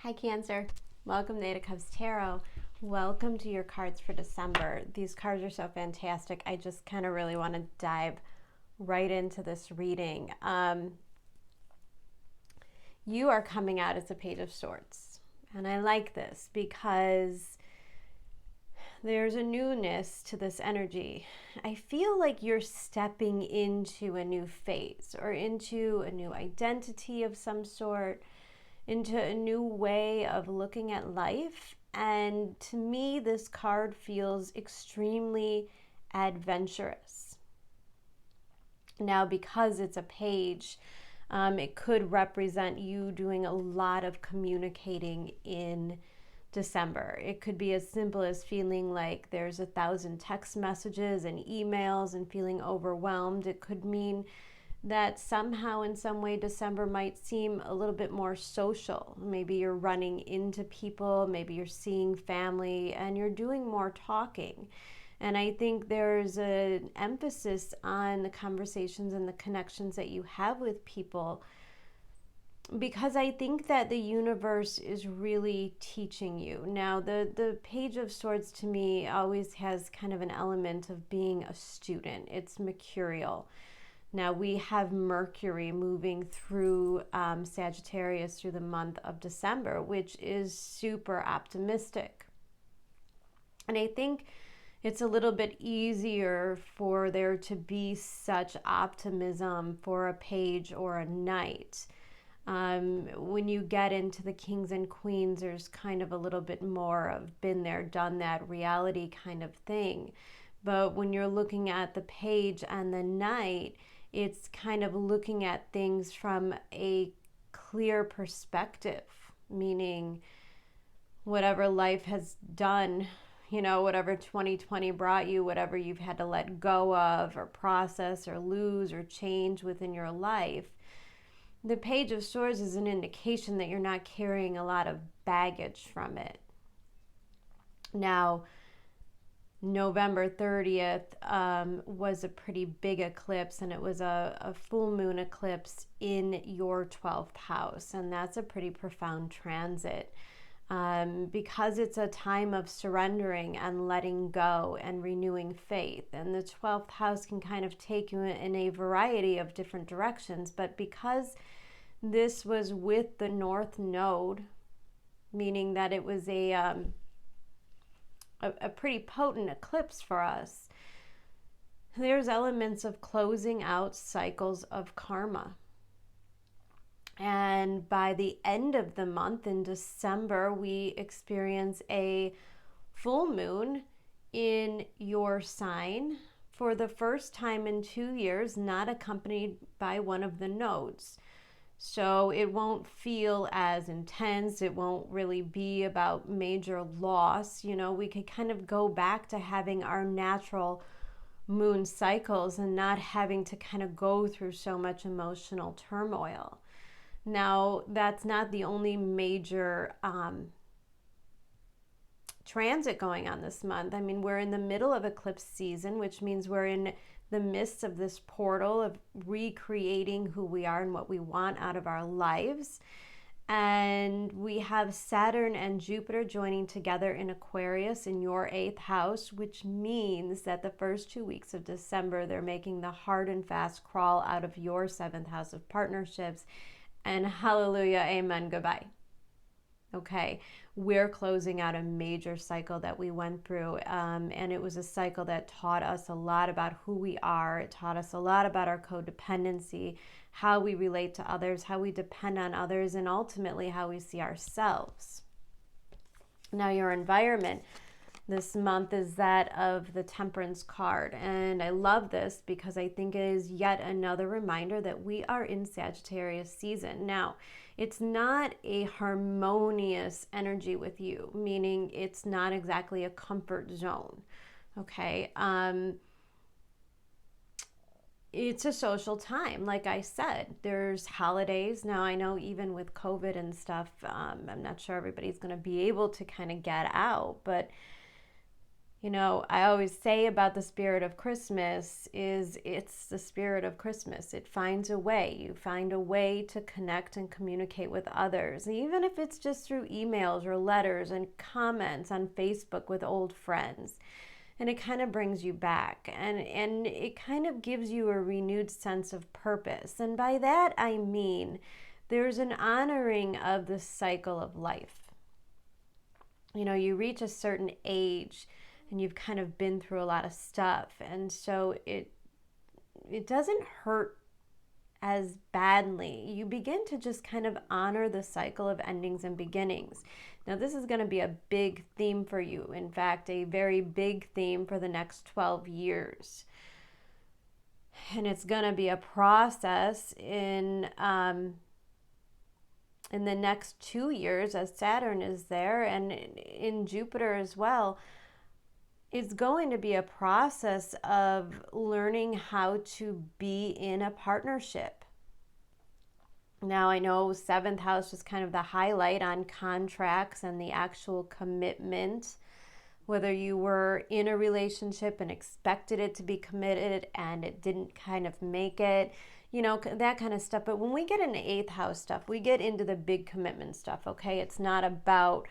Hi Cancer, welcome to Eight of Cups Tarot. Welcome to your cards for December. These cards are so fantastic. I just kind of really want to dive right into this reading. You are coming out as a Page of Swords. And I like this because there's a newness to this energy. I feel like you're stepping into a new phase or into a new identity of some sort, into a new way of looking at life. And to me, this card feels extremely adventurous. Now, because it's a page, it could represent you doing a lot of communicating in December. It could be as simple as feeling like there's 1,000 text messages and emails and feeling overwhelmed. It could mean that somehow in some way December might seem a little bit more social. Maybe you're running into people, maybe you're seeing family, and you're doing more talking. And I think there's an emphasis on the conversations and the connections that you have with people, because I think that the universe is really teaching you. Now, the Page of Swords to me always has kind of an element of being a student. It's mercurial. Now, we have Mercury moving through Sagittarius through the month of December, which is super optimistic. And I think it's a little bit easier for there to be such optimism for a page or a knight. When you get into the kings and queens, there's kind of a little bit more of been there, done that reality kind of thing. But when you're looking at the page and the knight, it's kind of looking at things from a clear perspective, meaning whatever life has done, you know, whatever 2020 brought you, whatever you've had to let go of or process or lose or change within your life. The Page of Swords is an indication that you're not carrying a lot of baggage from it. Now, November 30th was a pretty big eclipse, and it was a full moon eclipse in your 12th house, and that's a pretty profound transit because it's a time of surrendering and letting go and renewing faith. And the 12th house can kind of take you in a variety of different directions, but because this was with the North Node, meaning that it was a pretty potent eclipse for us, there's elements of closing out cycles of karma. And by the end of the month in December, we experience a full moon in your sign for the first time in 2 years, not accompanied by one of the nodes. So it won't feel as intense. It won't really be about major loss. You know, we could kind of go back to having our natural moon cycles and not having to kind of go through so much emotional turmoil. Now, that's not the only major transit going on this month. I mean, we're in the middle of eclipse season, which means we're in the midst of this portal of recreating who we are and what we want out of our lives. And we have Saturn and Jupiter joining together in Aquarius in your 8th house, which means that the first 2 weeks of December, they're making the hard and fast crawl out of your 7th house of partnerships. And hallelujah, amen, goodbye. Okay, we're closing out a major cycle that we went through, and it was a cycle that taught us a lot about who we are. It taught us a lot about our codependency, how we relate to others, how we depend on others, and ultimately how we see ourselves. Now, your environment this month is that of the Temperance card, and I love this because I think it is yet another reminder that we are in Sagittarius season. Now, it's not a harmonious energy with you, meaning it's not exactly a comfort zone, okay? It's a social time. Like I said, there's holidays. Now, I know even with COVID and stuff, I'm not sure everybody's going to be able to kind of get out, but You know, I always say about the spirit of Christmas is it's the spirit of Christmas. It finds a way. You find a way to connect and communicate with others, even if it's just through emails or letters and comments on Facebook with old friends. And it kind of brings you back, and it kind of gives you a renewed sense of purpose. And by that I mean there's an honoring of the cycle of life. You know, you reach a certain age and you've kind of been through a lot of stuff, and so it doesn't hurt as badly. You begin to just kind of honor the cycle of endings and beginnings. Now, this is going to be a big theme for you. In fact, a very big theme for the next 12 years. And it's going to be a process in the next 2 years as Saturn is there, and in Jupiter as well. It's going to be a process of learning how to be in a partnership. Now, I know 7th house was kind of the highlight on contracts and the actual commitment, whether you were in a relationship and expected it to be committed and it didn't kind of make it, you know, that kind of stuff. But when we get into 8th house stuff, we get into the big commitment stuff, okay? It's not about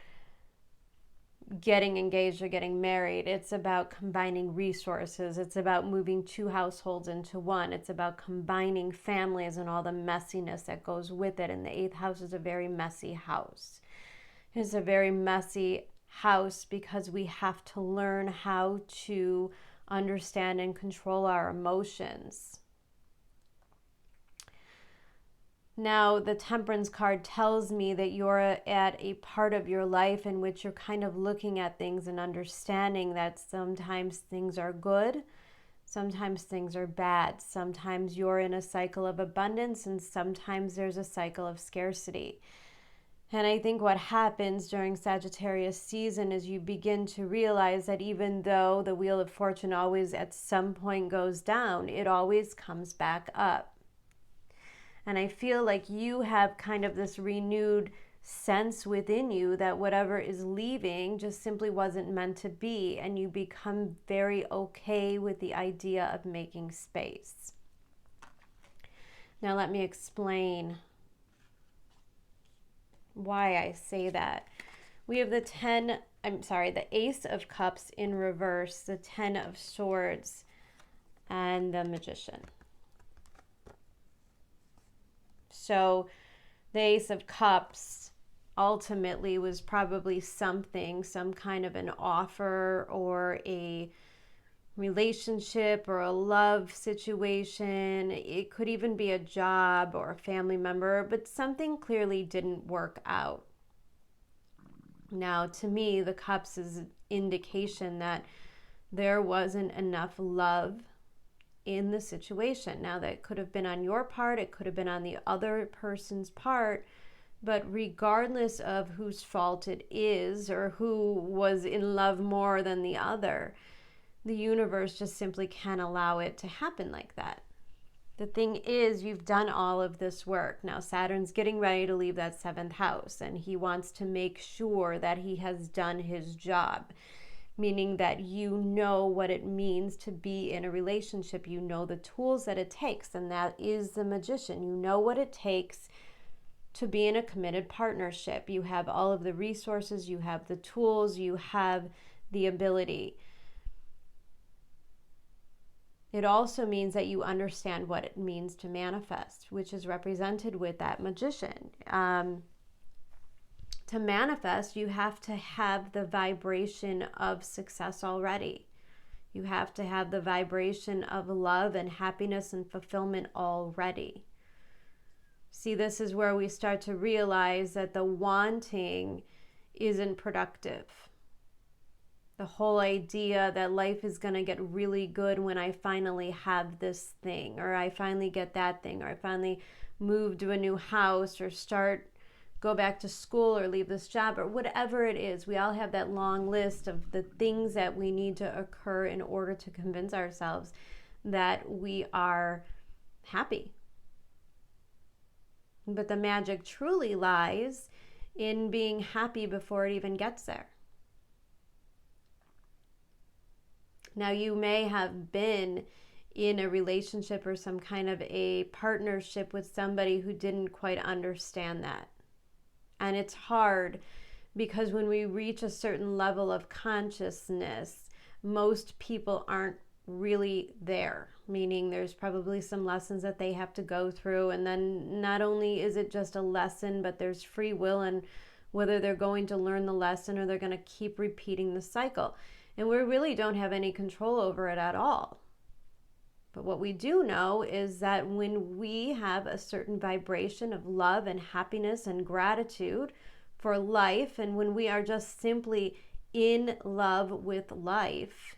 getting engaged or getting married. It's about combining resources. It's about moving 2 households into one. It's about combining families and all the messiness that goes with it. And the 8th house is a very messy house. It's a very messy house because we have to learn how to understand and control our emotions. Now, the Temperance card tells me that you're at a part of your life in which you're kind of looking at things and understanding that sometimes things are good, sometimes things are bad. Sometimes you're in a cycle of abundance and sometimes there's a cycle of scarcity. And I think what happens during Sagittarius season is you begin to realize that even though the Wheel of Fortune always at some point goes down, it always comes back up. And I feel like you have kind of this renewed sense within you that whatever is leaving just simply wasn't meant to be. And you become very okay with the idea of making space. Now let me explain why I say that. We have the Ace of Cups in reverse, the 10 of Swords, and the Magician. So the Ace of Cups ultimately was probably some kind of an offer or a relationship or a love situation. It could even be a job or a family member, but something clearly didn't work out. Now, to me, the Cups is an indication that there wasn't enough love in the situation. Now, that could have been on your part, it could have been on the other person's part, but regardless of whose fault it is or who was in love more than the other, the universe just simply can't allow it to happen like that. The thing is, you've done all of this work. Now, Saturn's getting ready to leave that 7th house, and he wants to make sure that he has done his job. Meaning that you know what it means to be in a relationship. You know the tools that it takes, and that is the Magician. You know what it takes to be in a committed partnership. You have all of the resources, you have the tools, you have the ability. It also means that you understand what it means to manifest, which is represented with that Magician. To manifest, you have to have the vibration of success already. You have to have the vibration of love and happiness and fulfillment already. See, this is where we start to realize that the wanting isn't productive. The whole idea that life is going to get really good when I finally have this thing, or I finally get that thing, or I finally move to a new house, or go back to school or leave this job, or whatever it is. We all have that long list of the things that we need to occur in order to convince ourselves that we are happy. But the magic truly lies in being happy before it even gets there. Now, you may have been in a relationship or some kind of a partnership with somebody who didn't quite understand that. And it's hard because when we reach a certain level of consciousness, most people aren't really there, meaning there's probably some lessons that they have to go through. And then not only is it just a lesson, but there's free will and whether they're going to learn the lesson or they're going to keep repeating the cycle. And we really don't have any control over it at all. But what we do know is that when we have a certain vibration of love and happiness and gratitude for life, and when we are just simply in love with life,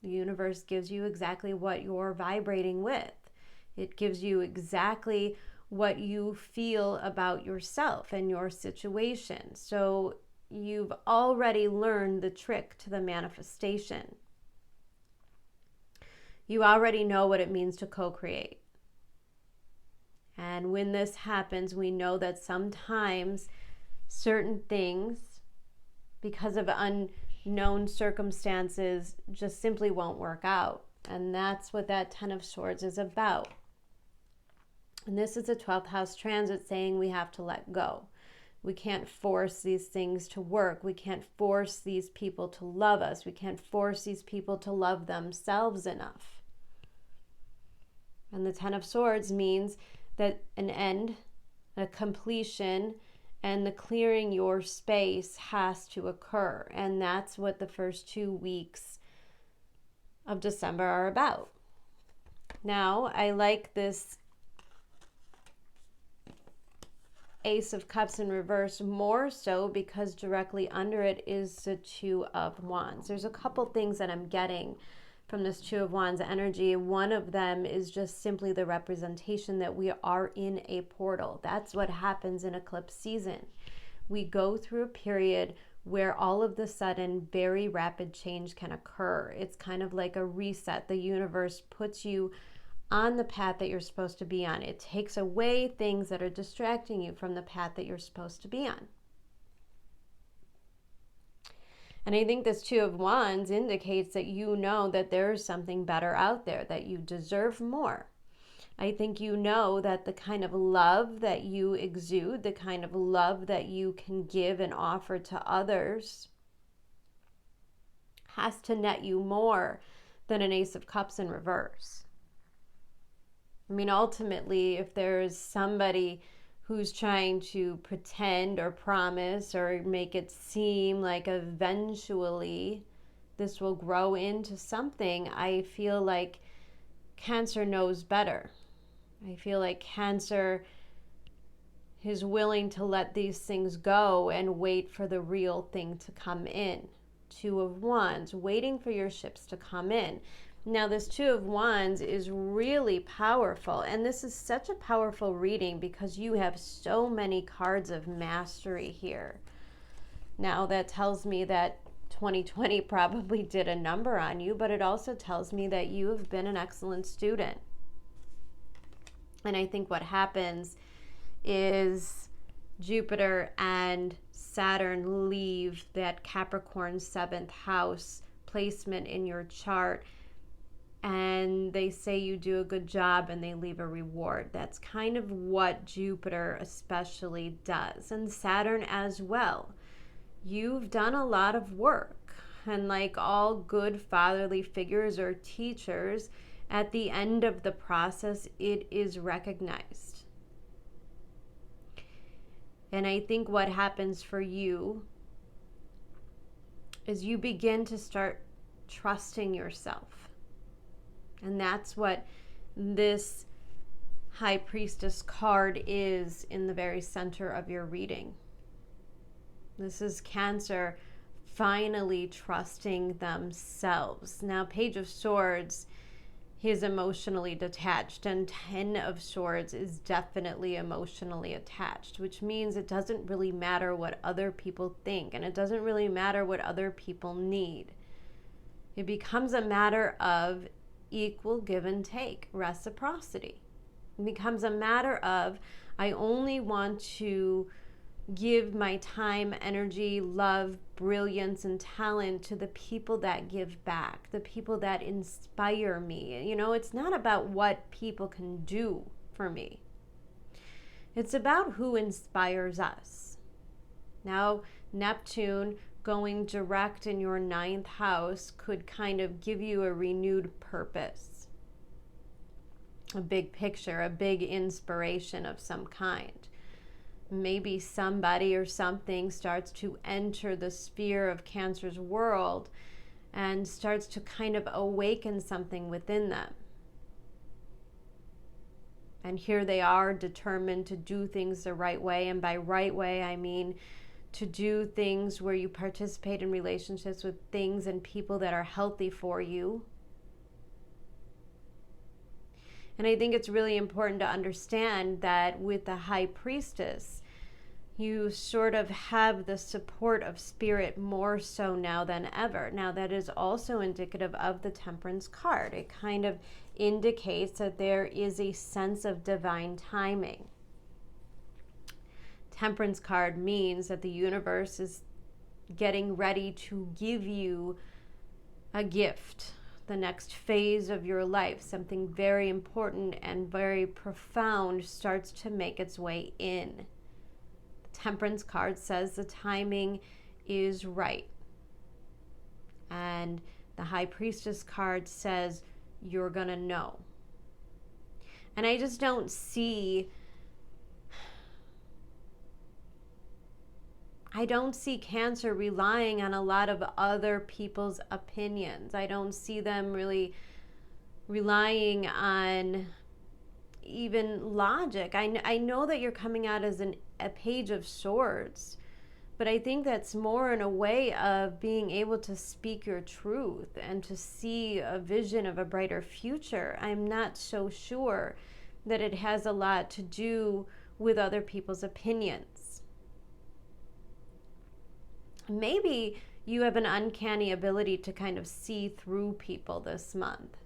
the universe gives you exactly what you're vibrating with. It gives you exactly what you feel about yourself and your situation. So you've already learned the trick to the manifestation. You already know what it means to co-create. And when this happens, we know that sometimes certain things, because of unknown circumstances, just simply won't work out. And that's what that Ten of Swords is about. And this is a 12th house transit saying we have to let go. We can't force these things to work. We can't force these people to love us. We can't force these people to love themselves enough. And the Ten of Swords means that an end, a completion, and the clearing your space has to occur. And that's what the first 2 weeks of December are about. Now, I like this Ace of Cups in reverse more so because directly under it is the Two of Wands. There's a couple things that I'm getting from this Two of Wands energy. One of them is just simply the representation that we are in a portal. That's what happens in eclipse season. We go through a period where all of the sudden very rapid change can occur. It's kind of like a reset. The universe puts you on the path that you're supposed to be on. It takes away things that are distracting you from the path that you're supposed to be on. And I think this Two of Wands indicates that you know that there is something better out there, that you deserve more. I think you know that the kind of love that you exude, the kind of love that you can give and offer to others has to net you more than an Ace of Cups in reverse. I mean, ultimately, if there's somebody who's trying to pretend or promise or make it seem like eventually this will grow into something, I feel like Cancer knows better. I feel like Cancer is willing to let these things go and wait for the real thing to come in. Two of Wands, waiting for your ships to come in. Now, this Two of Wands is really powerful, and this is such a powerful reading because you have so many cards of mastery here. Now, that tells me that 2020 probably did a number on you, but it also tells me that you have been an excellent student. And I think what happens is Jupiter and Saturn leave that Capricorn 7th house placement in your chart, and they say you do a good job and they leave a reward. That's kind of what Jupiter especially does, and Saturn as well. You've done a lot of work, and like all good fatherly figures or teachers, at the end of the process, it is recognized. And I think what happens for you is you begin to start trusting yourself. And that's what this High Priestess card is in the very center of your reading. This is Cancer finally trusting themselves. Now, Page of Swords, he is emotionally detached, and Ten of Swords is definitely emotionally attached, which means it doesn't really matter what other people think, and it doesn't really matter what other people need. It becomes a matter of equal give and take, reciprocity. It becomes a matter of, I only want to give my time, energy, love, brilliance, and talent to the people that give back, the people that inspire me. You know, it's not about what people can do for me. It's about who inspires us. Now, Neptune going direct in your 9th house could kind of give you a renewed purpose, a big picture, a big inspiration of some kind. Maybe somebody or something starts to enter the sphere of Cancer's world and starts to kind of awaken something within them. And here they are, determined to do things the right way. And by right way, I mean to do things where you participate in relationships with things and people that are healthy for you. And I think it's really important to understand that with the High Priestess, you sort of have the support of spirit more so now than ever. Now, that is also indicative of the Temperance card. It kind of indicates that there is a sense of divine timing. Temperance card means that the universe is getting ready to give you a gift, the next phase of your life. Something very important and very profound starts to make its way in. Temperance card says the timing is right. And the High Priestess card says you're going to know. And I just don't see Cancer relying on a lot of other people's opinions. I don't see them really relying on even logic. I know that you're coming out as a Page of Swords, but I think that's more in a way of being able to speak your truth and to see a vision of a brighter future. I'm not so sure that it has a lot to do with other people's opinions. Maybe you have an uncanny ability to kind of see through people this month.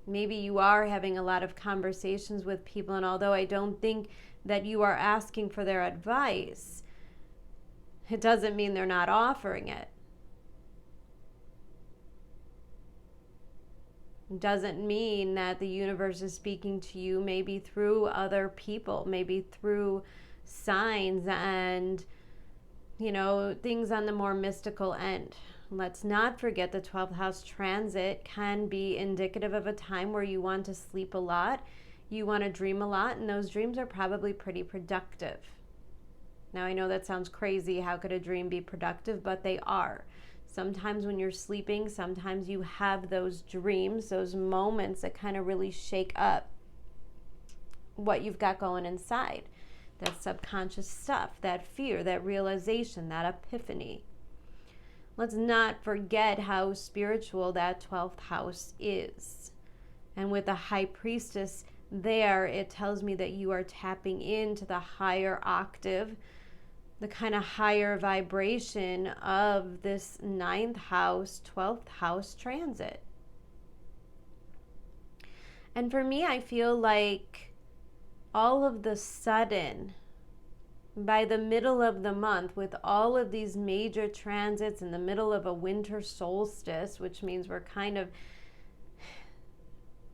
Maybe you are having a lot of conversations with people, and although I don't think that you are asking for their advice, it doesn't mean they're not offering it. It doesn't mean that the universe is speaking to you maybe through other people, maybe through signs and, you know, things on the more mystical end. Let's not forget the 12th house transit can be indicative of a time where you want to sleep a lot, you want to dream a lot, and those dreams are probably pretty productive. Now, I know that sounds crazy. How could a dream be productive? But they are. Sometimes when you're sleeping, sometimes you have those dreams, those moments that kind of really shake up what you've got going inside. That subconscious stuff, that fear, that realization, that epiphany. Let's not forget how spiritual that 12th house is. And with the High Priestess there, it tells me that you are tapping into the higher octave, the kind of higher vibration of this 9th house, 12th house transit. And for me, I feel like all of the sudden, by the middle of the month, with all of these major transits in the middle of a winter solstice, which means we're kind of,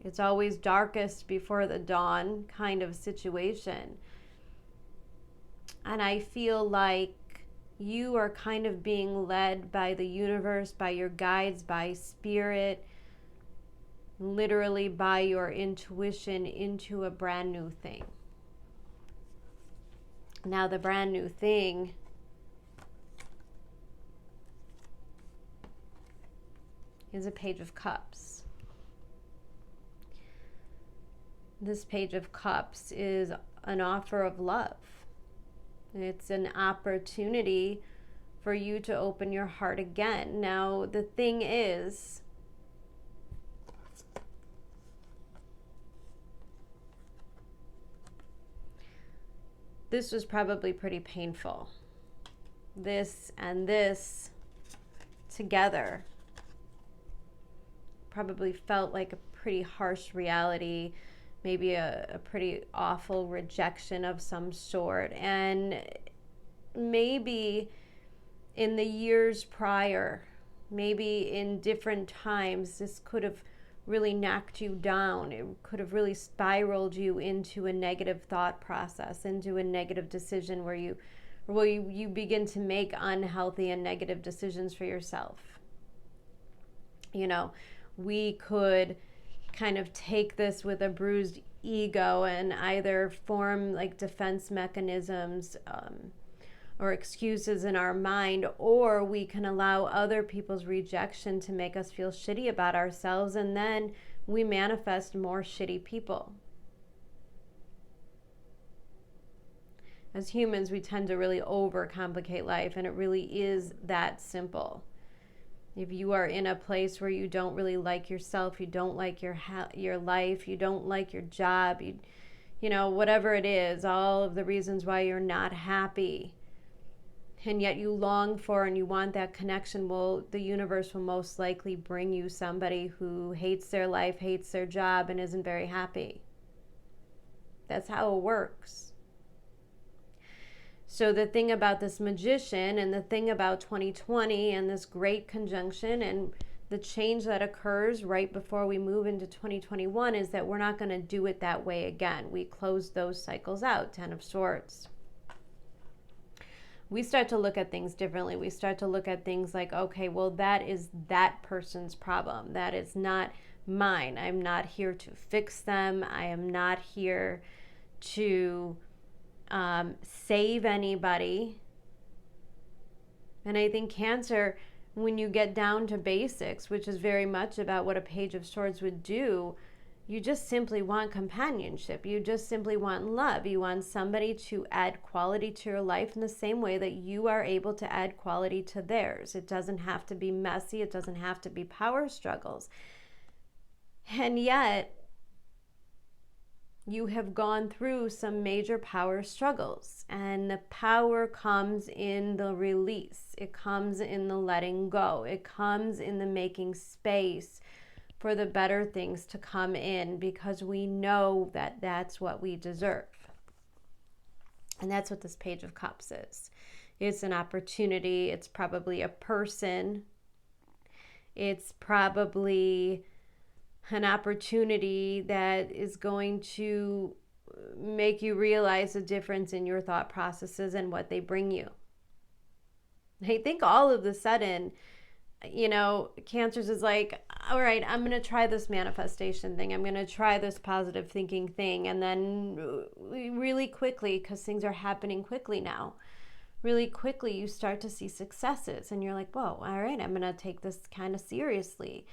it's always darkest before the dawn kind of situation. And I feel like you are kind of being led by the universe, by your guides, by spirit, literally by your intuition into a brand new thing. Now, the brand new thing is a Page of Cups. This Page of Cups is an offer of love. It's an opportunity for you to open your heart again. Now, the thing is, this was probably pretty painful. This and this together probably felt like a pretty harsh reality, maybe a pretty awful rejection of some sort. And maybe in the years prior, maybe in different times, this could have really knocked you down. It could have really spiraled you into a negative thought process, into a negative decision where you begin to make unhealthy and negative decisions for yourself. You know, we could kind of take this with a bruised ego and either form like defense mechanisms or excuses in our mind, or we can allow other people's rejection to make us feel shitty about ourselves, and then we manifest more shitty people. As humans, we tend to really overcomplicate life, and it really is that simple. If you are in a place where you don't really like yourself, you don't like your life, you don't like your job, you know, whatever it is, all of the reasons why you're not happy, and yet you long for and you want that connection, well, the universe will most likely bring you somebody who hates their life, hates their job, and isn't very happy. That's how it works. So the thing about this magician and the thing about 2020 and this great conjunction and the change that occurs right before we move into 2021 is that we're not going to do it that way again. We close those cycles out. 10 of Swords. We start to look at things differently. We start to look at things like, okay, well, that is that person's problem. That is not mine. I'm not here to fix them. I am not here to save anybody. And I think Cancer, when you get down to basics, which is very much about what a Page of Swords would do, you just simply want companionship. You just simply want love. You want somebody to add quality to your life in the same way that you are able to add quality to theirs. It doesn't have to be messy. It doesn't have to be power struggles. And yet, you have gone through some major power struggles, and the power comes in the release. It comes in the letting go. It comes in the making space for the better things to come in, because we know that that's what we deserve. And that's what this Page of Cups is. It's an opportunity. It's probably a person. It's probably an opportunity that is going to make you realize the difference in your thought processes and what they bring you. I think all of a sudden, you know, Cancers is like, all right, I'm going to try this manifestation thing. I'm going to try this positive thinking thing. And then really quickly, because things are happening quickly now, really quickly you start to see successes. And you're like, whoa, all right, I'm going to take this kind of seriously.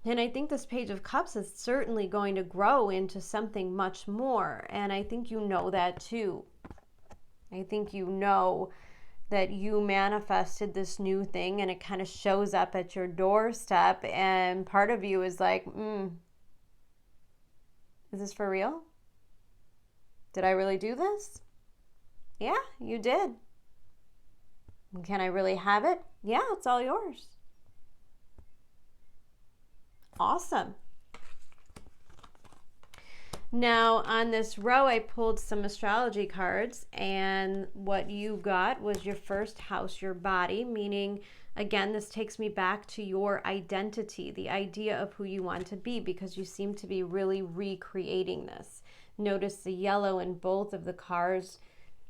And I think this Page of Cups is certainly going to grow into something much more. And I think you know that too. I think you know that you manifested this new thing and it kind of shows up at your doorstep. And part of you is like, is this for real? Did I really do this? Yeah, you did. Can I really have it? Yeah, it's all yours. Awesome. Now on this row, I pulled some astrology cards, and what you got was your first house, your body, meaning, again, this takes me back to your identity, the idea of who you want to be, because you seem to be really recreating this. Notice the yellow in both of the cards.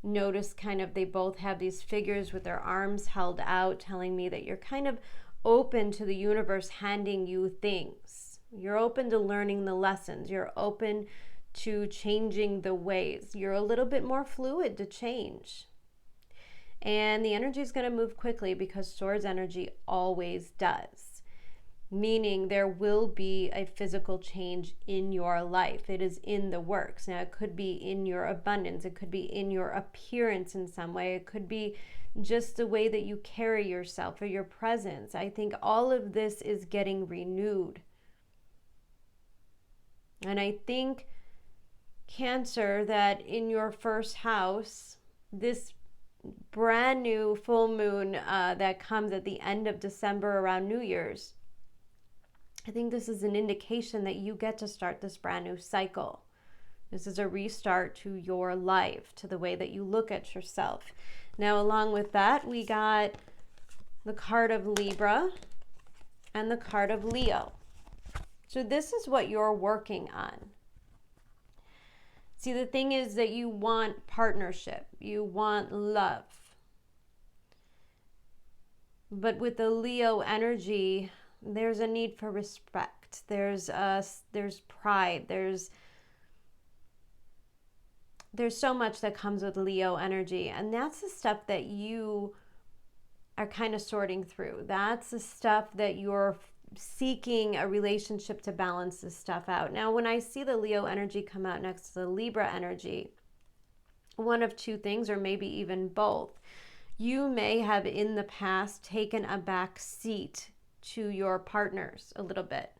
Notice kind of they both have these figures with their arms held out, telling me that you're kind of open to the universe handing you things. You're open to learning the lessons. You're open to changing the ways. You're a little bit more fluid to change. And the energy is going to move quickly, because Swords energy always does. Meaning there will be a physical change in your life. It is in the works. Now, it could be in your abundance. It could be in your appearance in some way. It could be just the way that you carry yourself or your presence. I think all of this is getting renewed. And I think, Cancer, that in your first house, this brand new full moon that comes at the end of December around New Year's, I think this is an indication that you get to start this brand new cycle. This is a restart to your life, to the way that you look at yourself. Now, along with that, we got the card of Libra and the card of Leo. So this is what you're working on. See, the thing is that you want partnership. You want love. But with the Leo energy, there's a need for respect. There's pride. There's so much that comes with Leo energy. And that's the stuff that you are kind of sorting through. That's the stuff that you're seeking a relationship to balance this stuff out. Now, when I see the Leo energy come out next to the Libra energy, one of two things, or maybe even both, you may have in the past taken a back seat to your partners a little bit.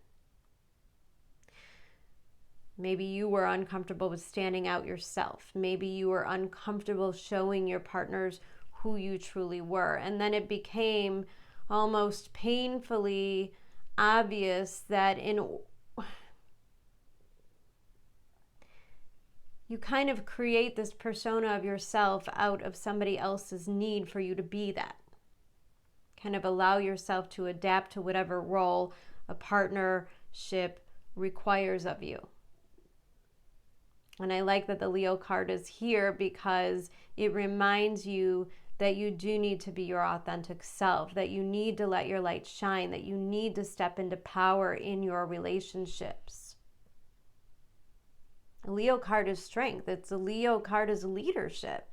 Maybe you were uncomfortable with standing out yourself. Maybe you were uncomfortable showing your partners who you truly were. And then it became almost painfully obvious that you kind of create this persona of yourself out of somebody else's need for you to be that. Kind of allow yourself to adapt to whatever role a partnership requires of you. And I like that the Leo card is here because it reminds you that you do need to be your authentic self, that you need to let your light shine, that you need to step into power in your relationships. The Leo card is strength. The Leo card is leadership.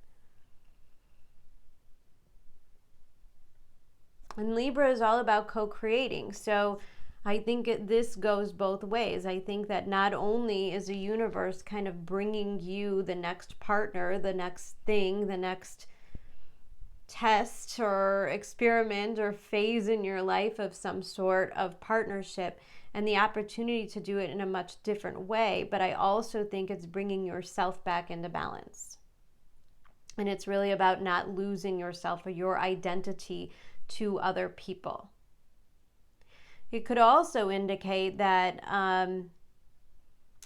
And Libra is all about co-creating. So I think this goes both ways. I think that not only is the universe kind of bringing you the next partner, the next thing, the next test or experiment or phase in your life of some sort of partnership and the opportunity to do it in a much different way, but I also think it's bringing yourself back into balance. And it's really about not losing yourself or your identity to other people. It could also indicate that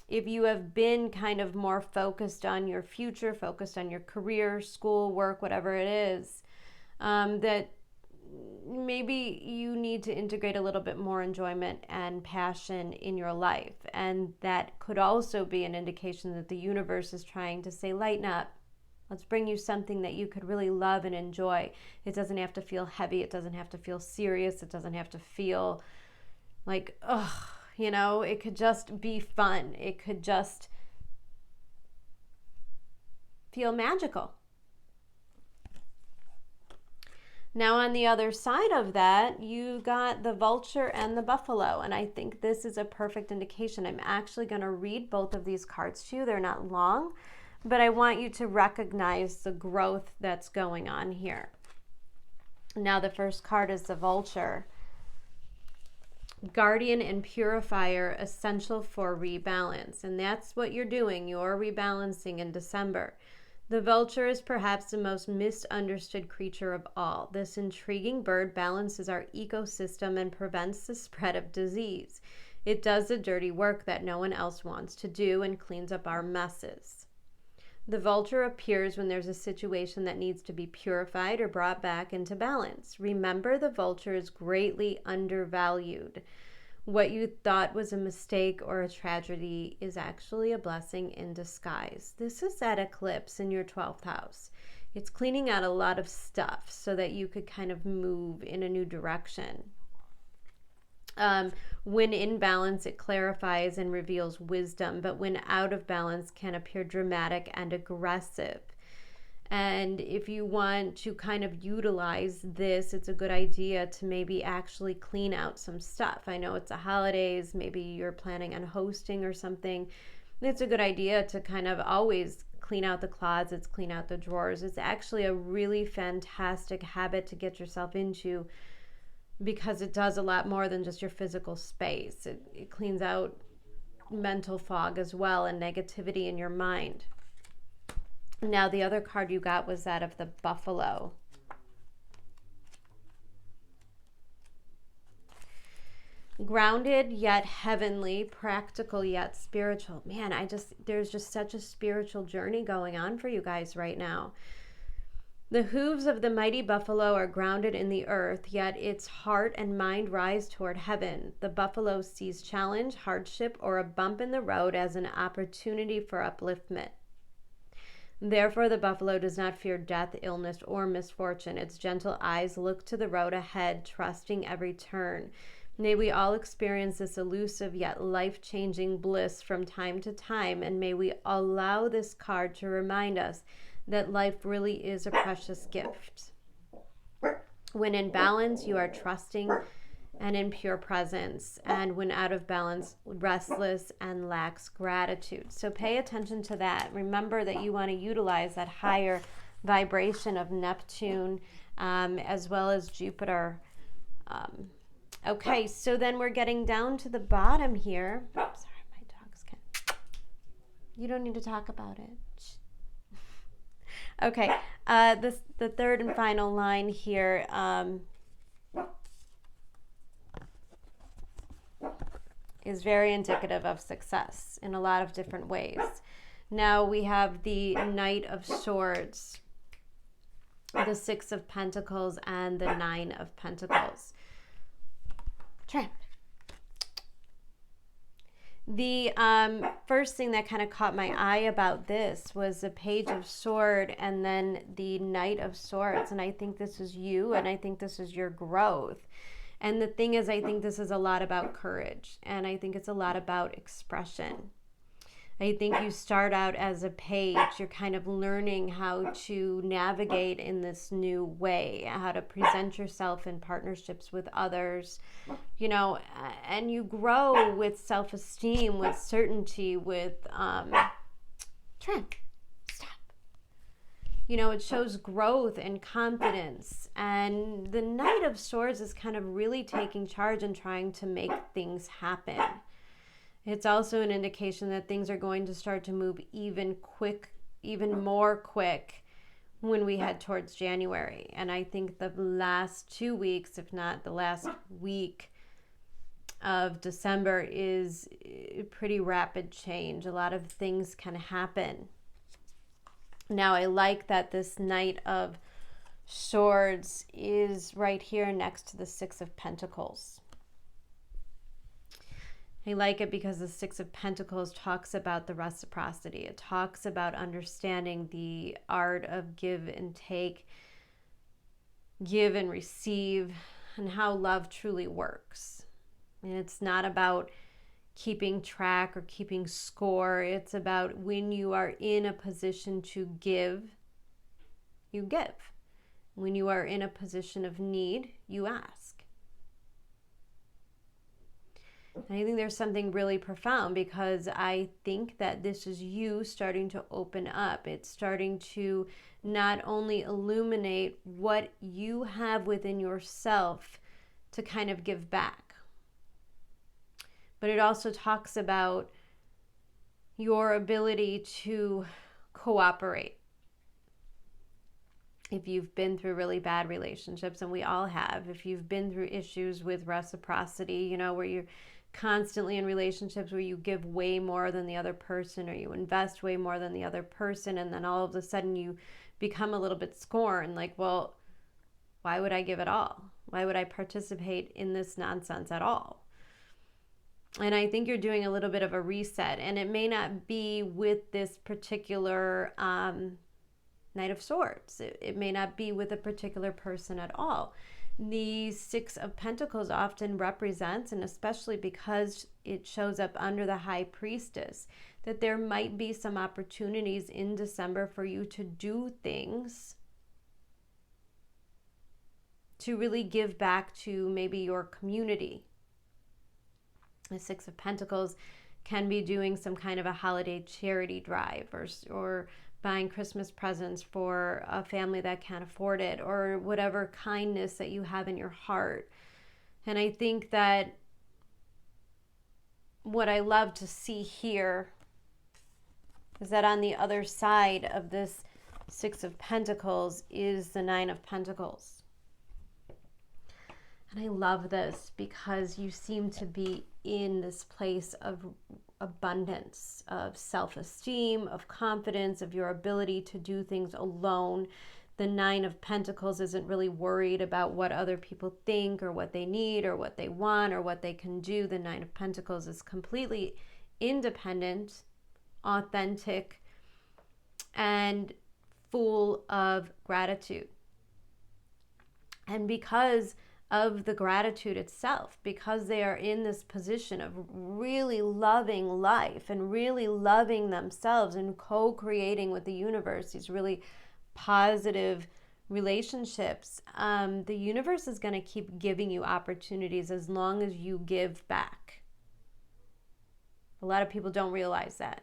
if you have been kind of more focused on your future, focused on your career, school, work, whatever it is, that maybe you need to integrate a little bit more enjoyment and passion in your life. And that could also be an indication that the universe is trying to say, lighten up. Let's bring you something that you could really love and enjoy. It doesn't have to feel heavy. It doesn't have to feel serious. It doesn't have to feel like, ugh, it could just be fun. It could just feel magical. Now, on the other side of that, you got the vulture and the buffalo, and I think this is a perfect indication. I'm actually going to read both of these cards to you. They're not long, but I want you to recognize the growth that's going on here. Now, the first card is the vulture. Guardian and purifier, essential for rebalance, and that's what you're doing. You're rebalancing in December. The vulture is perhaps the most misunderstood creature of all. This intriguing bird balances our ecosystem and prevents the spread of disease. It does the dirty work that no one else wants to do and cleans up our messes. The vulture appears when there's a situation that needs to be purified or brought back into balance. Remember, the vulture is greatly undervalued. What you thought was a mistake or a tragedy is actually a blessing in disguise. This is that eclipse in your 12th house. It's cleaning out a lot of stuff so that you could kind of move in a new direction. When in balance, it clarifies and reveals wisdom, but when out of balance, can appear dramatic and aggressive. And if you want to kind of utilize this, it's a good idea to maybe actually clean out some stuff. I know it's the holidays, maybe you're planning on hosting or something. It's a good idea to kind of always clean out the closets, clean out the drawers. It's actually a really fantastic habit to get yourself into because it does a lot more than just your physical space. It cleans out mental fog as well and negativity in your mind. Now, the other card you got was that of the buffalo. grounded yet heavenly, practical yet spiritual. Man, there's just such a spiritual journey going on for you guys right now. The hooves of the mighty buffalo are grounded in the earth, yet its heart and mind rise toward heaven. The buffalo sees challenge, hardship, or a bump in the road as an opportunity for upliftment. Therefore, the buffalo does not fear death, illness, or misfortune. Its gentle eyes look to the road ahead, trusting every turn. May we all experience this elusive yet life-changing bliss from time to time, and may we allow this card to remind us that life really is a precious gift. When in balance, you are trusting and in pure presence, and when out of balance, restless and lacks gratitude. So pay attention to that. Remember that you want to utilize that higher vibration of Neptune as well as Jupiter. Okay, so then we're getting down to the bottom here. Sorry, my dogs can. You don't need to talk about it. Okay, the third and final line here is very indicative of success in a lot of different ways. Now we have the Knight of Swords, the Six of Pentacles, and the Nine of Pentacles. The first thing that kind of caught my eye about this was the Page of Sword and then the Knight of Swords. And I think this is you, and I think this is your growth. And the thing is, I think this is a lot about courage, and I think it's a lot about expression. I think you start out as a page, you're kind of learning how to navigate in this new way, how to present yourself in partnerships with others, you know, and you grow with self-esteem, with certainty, with, Trent, stop. You know, it shows growth and confidence. And the Knight of Swords is kind of really taking charge and trying to make things happen. It's also an indication that things are going to start to move even more quick when we head towards January. And I think the last 2 weeks, if not the last week of December, is a pretty rapid change. A lot of things can happen. Now, I like that this Knight of Swords is right here next to the Six of Pentacles. I like it because the Six of Pentacles talks about the reciprocity. It talks about understanding the art of give and take, give and receive, and how love truly works. And it's not about keeping track or keeping score. It's about when you are in a position to give, you give. When you are in a position of need, you ask. And I think there's something really profound, because I think that this is you starting to open up. It's starting to not only illuminate what you have within yourself to kind of give back, but it also talks about your ability to cooperate. If you've been through really bad relationships, and we all have, if you've been through issues with reciprocity, you know, where you're constantly in relationships where you give way more than the other person, or you invest way more than the other person, and then all of a sudden you become a little bit scorned, like, well, why would I give it all? Why would I participate in this nonsense at all? And I think you're doing a little bit of a reset, and it may not be with this particular Knight of Swords. It may not be with a particular person at all. The Six of Pentacles often represents, and especially because it shows up under the High Priestess, that there might be some opportunities in December for you to do things to really give back to maybe your community. The Six of Pentacles can be doing some kind of a holiday charity drive, or buying Christmas presents for a family that can't afford it, or whatever kindness that you have in your heart. And I think that what I love to see here is that on the other side of this Six of Pentacles is the Nine of Pentacles. And I love this because you seem to be in this place of abundance, of self-esteem, of confidence, of your ability to do things alone. The Nine of Pentacles isn't really worried about what other people think or what they need or what they want or what they can do. The Nine of Pentacles is completely independent, authentic, and full of gratitude. And because of the gratitude itself, because they are in this position of really loving life and really loving themselves and co-creating with the universe, these really positive relationships, the universe is going to keep giving you opportunities as long as you give back. A lot of people don't realize that.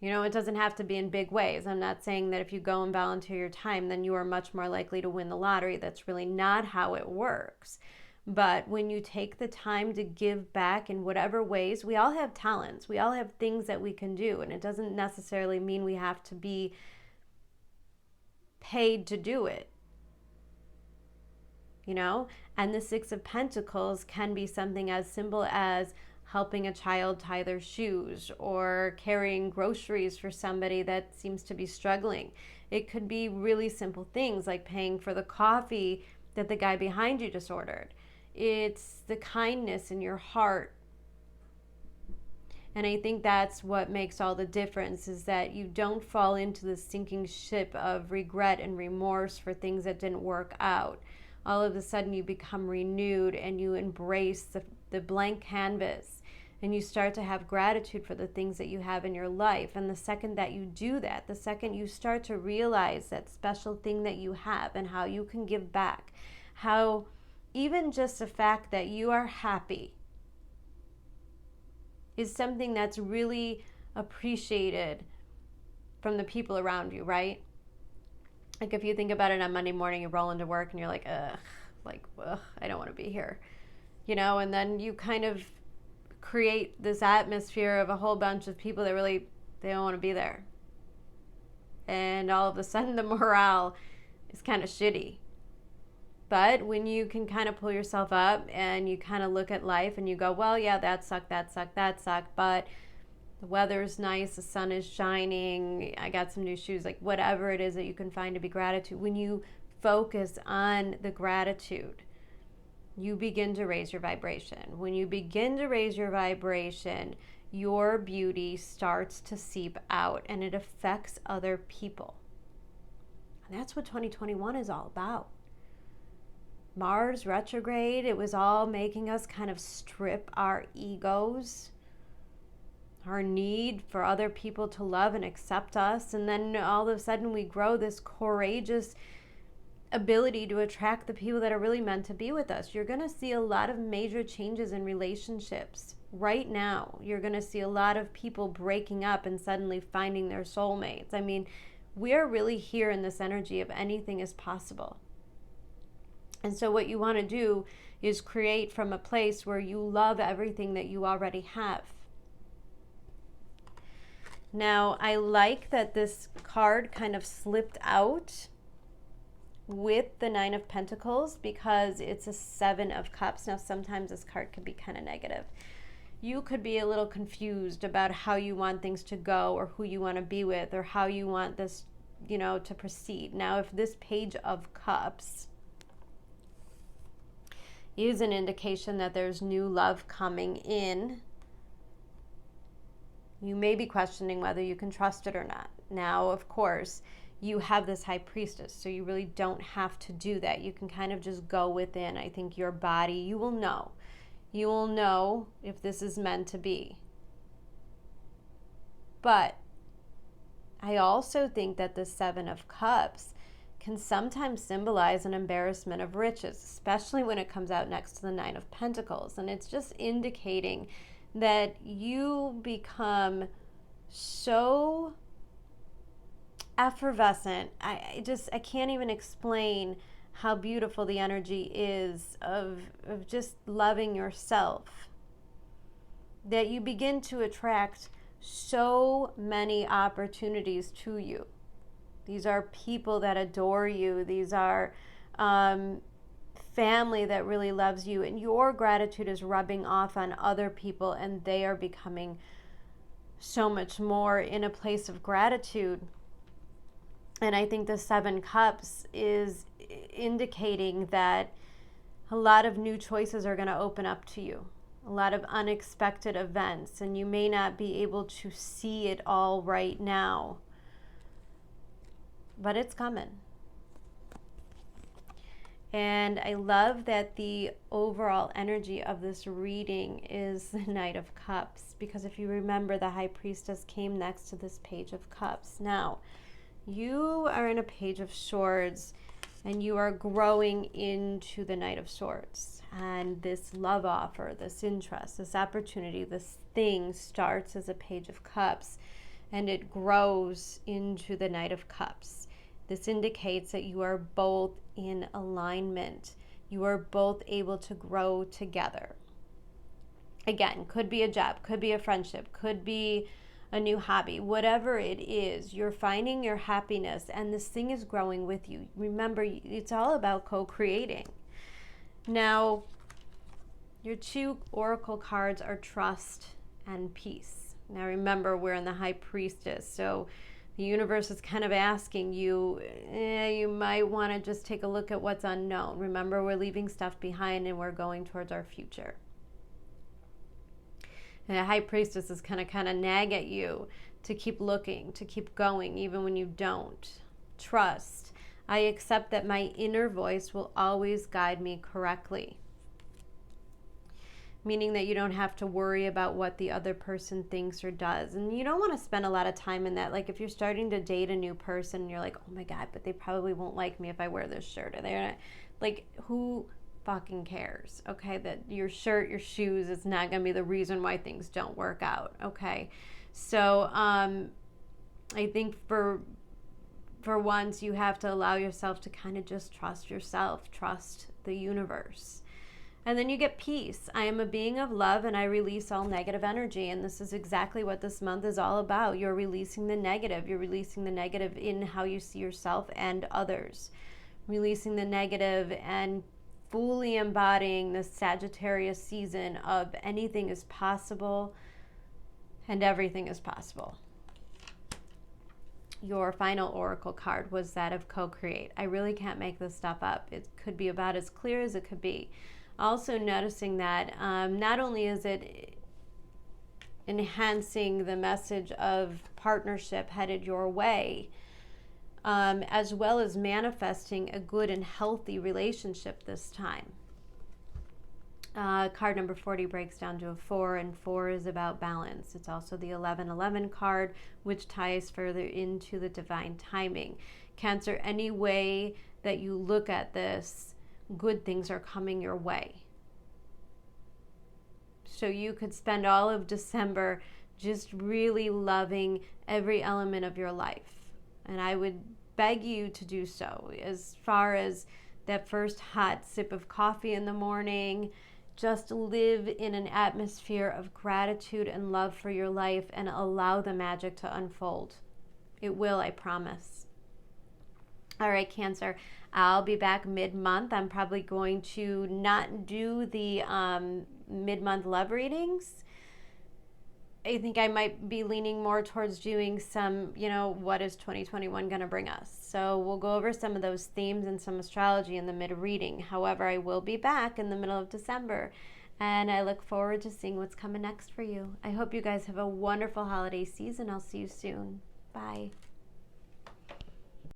You know, it doesn't have to be in big ways. I'm not saying that if you go and volunteer your time, then you are much more likely to win the lottery. That's really not how it works. But when you take the time to give back in whatever ways, we all have talents. We all have things that we can do. And it doesn't necessarily mean we have to be paid to do it. You know? And the Six of Pentacles can be something as simple as helping a child tie their shoes or carrying groceries for somebody that seems to be struggling. It could be really simple things like paying for the coffee that the guy behind you just ordered. It's the kindness in your heart. And I think that's what makes all the difference, is that you don't fall into the sinking ship of regret and remorse for things that didn't work out. All of a sudden you become renewed and you embrace the blank canvas. And you start to have gratitude for the things that you have in your life. And the second that you do that, the second you start to realize that special thing that you have and how you can give back, how even just the fact that you are happy is something that's really appreciated from the people around you, right? Like if you think about it on Monday morning, you roll into work and you're like, ugh, I don't want to be here. You know, and then you kind of create this atmosphere of a whole bunch of people that really, they don't want to be there. And all of a sudden the morale is kind of shitty. But when you can kind of pull yourself up and you kind of look at life and you go, well, yeah, that sucked, but the weather's nice, the sun is shining, I got some new shoes, like whatever it is that you can find to be gratitude. When you focus on the gratitude, you begin to raise your vibration. When you begin to raise your vibration, your beauty starts to seep out and it affects other people. And that's what 2021 is all about. Mars retrograde, it was all making us kind of strip our egos, our need for other people to love and accept us. And then all of a sudden we grow this courageous ability to attract the people that are really meant to be with us. You're going to see a lot of major changes in relationships right now. You're going to see a lot of people breaking up and suddenly finding their soulmates. I mean, we're really here in this energy of anything is possible. And so what you want to do is create from a place where you love everything that you already have. Now, I like that this card kind of slipped out with the Nine of Pentacles because it's a Seven of Cups. Now, sometimes this card could be kind of negative. You could be a little confused about how you want things to go or who you want to be with or how you want this, you know, to proceed. Now, if this Page of Cups is an indication that there's new love coming in, you may be questioning whether you can trust it or not. Now, of course, you have this High Priestess, so you really don't have to do that. You can kind of just go within. I think your body, you will know. You will know if this is meant to be. But I also think that the Seven of Cups can sometimes symbolize an embarrassment of riches, especially when it comes out next to the Nine of Pentacles. And it's just indicating that you become so effervescent. I can't even explain how beautiful the energy is of just loving yourself, that you begin to attract so many opportunities to you. These are people that adore you. These are family that really loves you, and your gratitude is rubbing off on other people, and they are becoming so much more in a place of gratitude. And I think the 7 Cups is indicating that a lot of new choices are going to open up to you, a lot of unexpected events, and you may not be able to see it all right now, but it's coming. And I love that the overall energy of this reading is the Knight of Cups, because if you remember, the High Priestess came next to this Page of Cups. Now, you are in a Page of Swords, and you are growing into the Knight of Swords. And this love offer, this interest, this opportunity, this thing starts as a Page of Cups, and it grows into the Knight of Cups. This indicates that you are both in alignment. You are both able to grow together. Again, could be a job, could be a friendship, could be a new hobby, whatever it is, you're finding your happiness, and this thing is growing with you. Remember, it's all about co-creating. Now, your 2 oracle cards are trust and peace. Now remember, we're in the High Priestess, so the universe is kind of asking you, you might want to just take a look at what's unknown. Remember, we're leaving stuff behind and we're going towards our future. And the High Priestess is kind of nag at you to keep looking, to keep going, even when you don't. Trust. I accept that my inner voice will always guide me correctly. Meaning that you don't have to worry about what the other person thinks or does. And you don't want to spend a lot of time in that. Like if you're starting to date a new person, and you're like, oh my God, but they probably won't like me if I wear this shirt. Or they're not, like, who fucking cares? Okay, that your shirt, your shoes is not going to be the reason why things don't work out. Okay, so I think for once you have to allow yourself to kind of just trust yourself, trust the universe. And then you get peace. I am a being of love, and I release all negative energy. And this is exactly what this month is all about. You're releasing the negative. You're releasing the negative in how you see yourself and others. Releasing the negative and fully embodying the Sagittarius season of anything is possible and everything is possible. Your final oracle card was that of co-create. I really can't make this stuff up. It could be about as clear as it could be. Also noticing that not only is it enhancing the message of partnership headed your way, as well as manifesting a good and healthy relationship this time. Card number 40 breaks down to a 4, and 4 is about balance. It's also the 1111 card, which ties further into the divine timing. Cancer, any way that you look at this, good things are coming your way. So you could spend all of December just really loving every element of your life. And I would beg you to do so. As far as that first hot sip of coffee in the morning, just live in an atmosphere of gratitude and love for your life and allow the magic to unfold. It will, I promise. All right, Cancer, I'll be back mid-month. I'm probably going to not do the mid-month love readings. I think I might be leaning more towards doing some, what is 2021 going to bring us? So we'll go over some of those themes and some astrology in the mid-reading. However, I will be back in the middle of December, and I look forward to seeing what's coming next for you. I hope you guys have a wonderful holiday season. I'll see you soon. Bye.